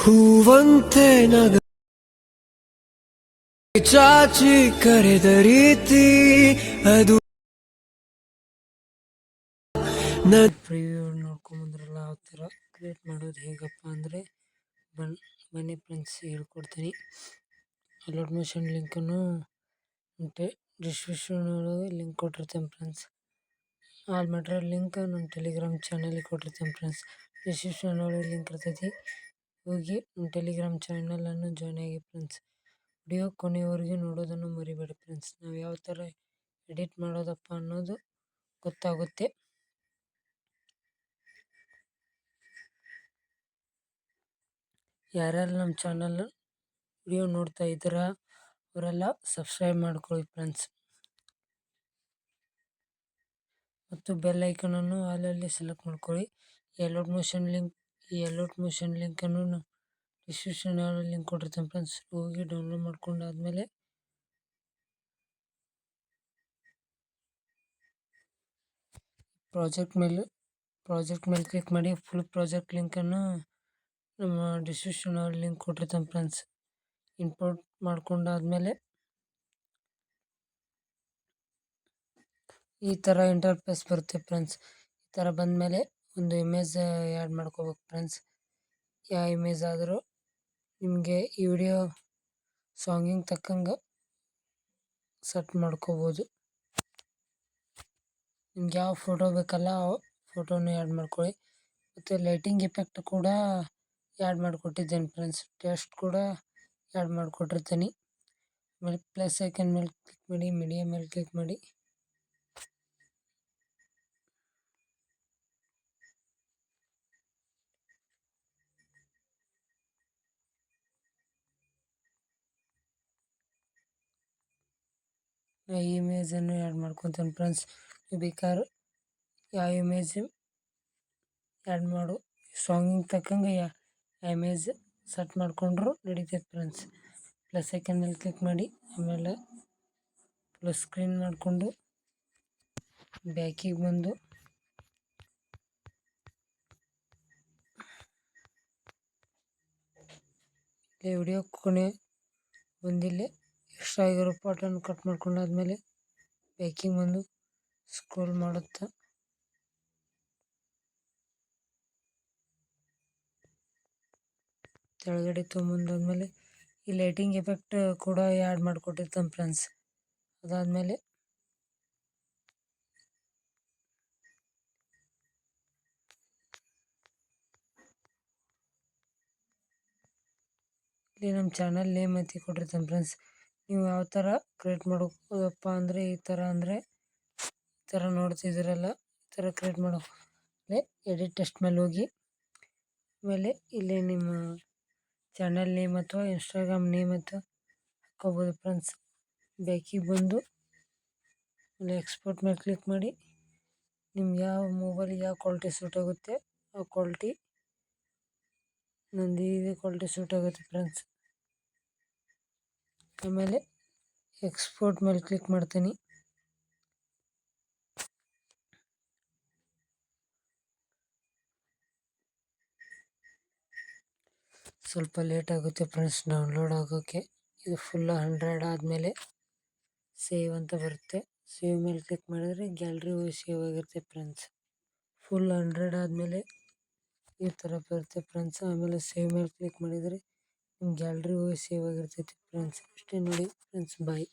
ಹೂವಂತೆ ನಗ ಚಾಚಿ ಕರೆದ ರೀತಿ ಅದು ಪ್ರಿವ್ಯೂ ನೋಡ್ಕೊಂಬಂದ್ರಲ್ಲ ಆ ಥರ ಕ್ರಿಯೇಟ್ ಮಾಡೋದು ಹೇಗಪ್ಪ ಅಂದರೆ ಬನ್ನಿ ಫ್ರೆಂಡ್ಸ್ ಹೇಳ್ಕೊಡ್ತೀನಿ. ಅಲರ್ಟ್ ಮೋಷನ್ ಲಿಂಕನ್ನು ಡಿಸ್ಕ್ರಿಪ್ಷನ್ ಒಳಗೆ ಲಿಂಕ್ ಕೊಟ್ಟಿರ್ತೇನೆ ಫ್ರೆಂಡ್ಸ್. ಆಲ್ ಮೆಟೀರಿಯಲ್ ಲಿಂಕ್ ನನ್ನ ಟೆಲಿಗ್ರಾಮ್ ಚಾನಲ್ಗೆ ಕೊಟ್ಟಿರ್ತೇನೆ ಫ್ರೆಂಡ್ಸ್. ಡಿಸ್ಕ್ರಿಪ್ಷನ್ ಒಳಗೆ ಲಿಂಕ್ ಇರ್ತೈತಿ, ಹೋಗಿ ನಮ್ಮ ಟೆಲಿಗ್ರಾಮ್ ಚಾನಲನ್ನು ಜಾಯ್ನ್ ಆಗಿ ಫ್ರೆಂಡ್ಸ್. ವಿಡಿಯೋ ಕೊನೆಯವರೆಗೆ ನೋಡೋದನ್ನು ಮರಿಬೇಡಿ ಫ್ರೆಂಡ್ಸ್. ನಾವು ಯಾವ ಥರ ಎಡಿಟ್ ಮಾಡೋದಪ್ಪ ಅನ್ನೋದು ಗೊತ್ತಾಗುತ್ತೆ. ಯಾರ್ಯಾರು ನಮ್ಮ ಚಾನಲ್ ವಿಡಿಯೋ ನೋಡ್ತಾ ಇದ್ದೀರಾ ಅವರೆಲ್ಲ ಸಬ್ಸ್ಕ್ರೈಬ್ ಮಾಡ್ಕೊಳ್ಳಿ ಫ್ರೆಂಡ್ಸ್. ಮತ್ತು ಬೆಲ್ ಐಕನನ್ನು ಆಲಲ್ಲಿ ಸೆಲೆಕ್ಟ್ ಮಾಡ್ಕೊಳ್ಳಿ. ಈ ಅಲರ್ಟ್ ಮೋಷನ್ ಲಿಂಕನ್ನು ಡಿಸ್ಕ್ರಿಪ್ಷನ್ ಲಿಂಕ್ ಕೊಟ್ಟಿರ್ತೇನೆ ಫ್ರೆಂಡ್ಸ್. ಹೋಗಿ ಡೌನ್ಲೋಡ್ ಮಾಡ್ಕೊಂಡಾದ್ಮೇಲೆ ಪ್ರಾಜೆಕ್ಟ್ ಮೇಲೆ ಕ್ಲಿಕ್ ಮಾಡಿ. ಫುಲ್ ಪ್ರಾಜೆಕ್ಟ್ ಲಿಂಕನ್ನು ನಮ್ಮ ಡಿಸ್ಕ್ರಿಪ್ಷನ್ ಲಿಂಕ್ ಕೊಟ್ಟಿರ್ತೇನೆ ಫ್ರೆಂಡ್ಸ್. ಇಂಪೋರ್ಟ್ ಮಾಡ್ಕೊಂಡಾದ್ಮೇಲೆ ಈ ಥರ ಇಂಟರ್ಫೇಸ್ ಬರುತ್ತೆ ಫ್ರೆಂಡ್ಸ್. ಈ ಥರ ಬಂದಮೇಲೆ ಒಂದು ಇಮೇಜ್ ಆ್ಯಡ್ ಮಾಡ್ಕೋಬೇಕು ಫ್ರೆಂಡ್ಸ್. ಯಾವ ಇಮೇಜ್ ಆದರೂ ನಿಮಗೆ ಈ ವಿಡಿಯೋ ಸಾಂಗಿಗೆ ತಕ್ಕಂಗೆ ಸೆಟ್ ಮಾಡ್ಕೋಬೋದು. ನಿಮ್ಗೆ ಯಾವ ಫೋಟೋ ಬೇಕಲ್ಲ ಆ ಫೋಟೋನ ಆ್ಯಡ್ ಮಾಡ್ಕೊಳ್ಳಿ. ಮತ್ತು ಲೈಟಿಂಗ್ ಎಫೆಕ್ಟ್ ಕೂಡ ಆ್ಯಡ್ ಮಾಡಿಕೊಟ್ಟಿದ್ದೇನೆ ಫ್ರೆಂಡ್ಸ್. ಟೆಸ್ಟ್ ಕೂಡ ಆ್ಯಡ್ ಮಾಡಿಕೊಟ್ಟಿರ್ತೀನಿ. ಆಮೇಲೆ ಪ್ಲಸ್ ಐಕನ್ ಮೇಲೆ ಕ್ಲಿಕ್ ಮಾಡಿ, ಮೀಡಿಯಾ ಮೇಲೆ ಕ್ಲಿಕ್ ಮಾಡಿ. ಈ ಇಮೇಜನ್ನು ಆ್ಯಡ್ ಮಾಡ್ಕೊತೇನೆ ಫ್ರೆಂಡ್ಸ್. ನೀವು ಬೇಕಾದ್ರೆ ಯಾವ ಇಮೇಜ್ ಆ್ಯಡ್ ಮಾಡು ಸಾಂಗಿಗೆ ತಕ್ಕಂಗೆ ಯಾವ ಇಮೇಜ್ ಸೆಟ್ ಮಾಡಿಕೊಂಡ್ರು ನಡೀತೈತೆ ಫ್ರೆಂಡ್ಸ್. ಪ್ಲಸ್ ಐಕನ್ ಮೇಲೆ ಕ್ಲಿಕ್ ಮಾಡಿ, ಆಮೇಲೆ ಪ್ಲಸ್ ಸ್ಕ್ರೀನ್ ಮಾಡಿಕೊಂಡು ಬ್ಯಾಕಿಗೆ ಬಂದು ಇಲ್ಲಿ ವಿಡಿಯೋ ಕೊನೆ ಬಂದಿಲ್ಲೇ ಎಕ್ಸ್ಟ್ರಾ ಆಗಿರೋ ಪಾರ್ಟನ್ನು ಕಟ್ ಮಾಡ್ಕೊಂಡಾದ್ಮೇಲೆ ಬ್ಯಾಕಿಂಗ್ ಬಂದು ಸ್ಕ್ರೋಲ್ ಮಾಡುತ್ತಾ ಕೆಳಗಡೆ ತೊಗೊಂಬಂದಾದ್ಮೇಲೆ ಈ ಲೈಟಿಂಗ್ ಎಫೆಕ್ಟ್ ಕೂಡ ಆ್ಯಡ್ ಮಾಡಿಕೊಟ್ಟಿರ್ತಾನೆ ಫ್ರೆಂಡ್ಸ್. ಅದಾದಮೇಲೆ ಇಲ್ಲಿ ನಮ್ಮ ಚಾನಲ್ ನೇಮ್ ಐತಿ ಕೊಟ್ಟಿರ್ತಾನೆ ಫ್ರೆಂಡ್ಸ್. ನೀವು ಯಾವ ಥರ ಕ್ರಿಯೇಟ್ ಮಾಡೋದಪ್ಪ ಅಂದರೆ ಈ ಥರ ನೋಡ್ತಿದ್ದೀರಲ್ಲ, ಈ ಥರ ಕ್ರಿಯೇಟ್ ಮಾಡೋ ಎಡಿಟ್ ಟೆಸ್ಟ್ ಮೇಲೆ ಹೋಗಿ, ಆಮೇಲೆ ಇಲ್ಲಿ ನಿಮ್ಮ ಚಾನಲ್ ನೇಮ್ ಅಥವಾ ಇನ್ಸ್ಟಾಗ್ರಾಮ್ ನೇಮ್ ಅಥವಾ ಹಾಕ್ಕೋಬೋದು ಫ್ರೆಂಡ್ಸ್. ಬ್ಯಾಕಿಗೆ ಬಂದು ಇಲ್ಲಿ ಎಕ್ಸ್ಪೋರ್ಟ್ ಮೇಲೆ ಕ್ಲಿಕ್ ಮಾಡಿ. ನಿಮ್ಗೆ ಯಾವ ಮೊಬೈಲಿಗೆ ಯಾವ ಕ್ವಾಲಿಟಿ ಸೂಟ್ ಆಗುತ್ತೆ ಆ ಕ್ವಾಲಿಟಿ, ನಂದು ಇದೇ ಕ್ವಾಲಿಟಿ ಸೂಟ್ ಆಗುತ್ತೆ ಫ್ರೆಂಡ್ಸ್. ಆಮೇಲೆ ಎಕ್ಸ್ಪೋರ್ಟ್ ಮೇಲೆ ಕ್ಲಿಕ್ ಮಾಡ್ತೀನಿ. ಸ್ವಲ್ಪ ಲೇಟ್ ಆಗುತ್ತೆ ಫ್ರೆಂಡ್ಸ್ ಡೌನ್ಲೋಡ್ ಆಗೋಕ್ಕೆ. ಇದು ಫುಲ್ 100 ಆದಮೇಲೆ ಸೇವ್ ಅಂತ ಬರುತ್ತೆ. ಸೇವ್ ಮೇಲೆ ಕ್ಲಿಕ್ ಮಾಡಿದರೆ ಗ್ಯಾಲ್ರಿ ಹೋಗಿ ಸೇವ್ ಆಗಿರುತ್ತೆ ಫ್ರೆಂಡ್ಸ್. ಫುಲ್ 100 ಆದಮೇಲೆ ಈ ಥರ ಬರುತ್ತೆ ಫ್ರೆಂಡ್ಸ್. ಆಮೇಲೆ ಸೇವ್ ಮೇಲೆ ಕ್ಲಿಕ್ ಮಾಡಿದರೆ ನಿಮ್ಮ ಗ್ಯಾಲ್ರಿ ಹೋಗಿ ಸೇವ್ ಆಗಿರ್ತೈತಿ ಫ್ರೆಂಡ್ಸ್. ಅಷ್ಟೇ ನೋಡಿ ಫ್ರೆಂಡ್ಸ್, ಬಾಯ್.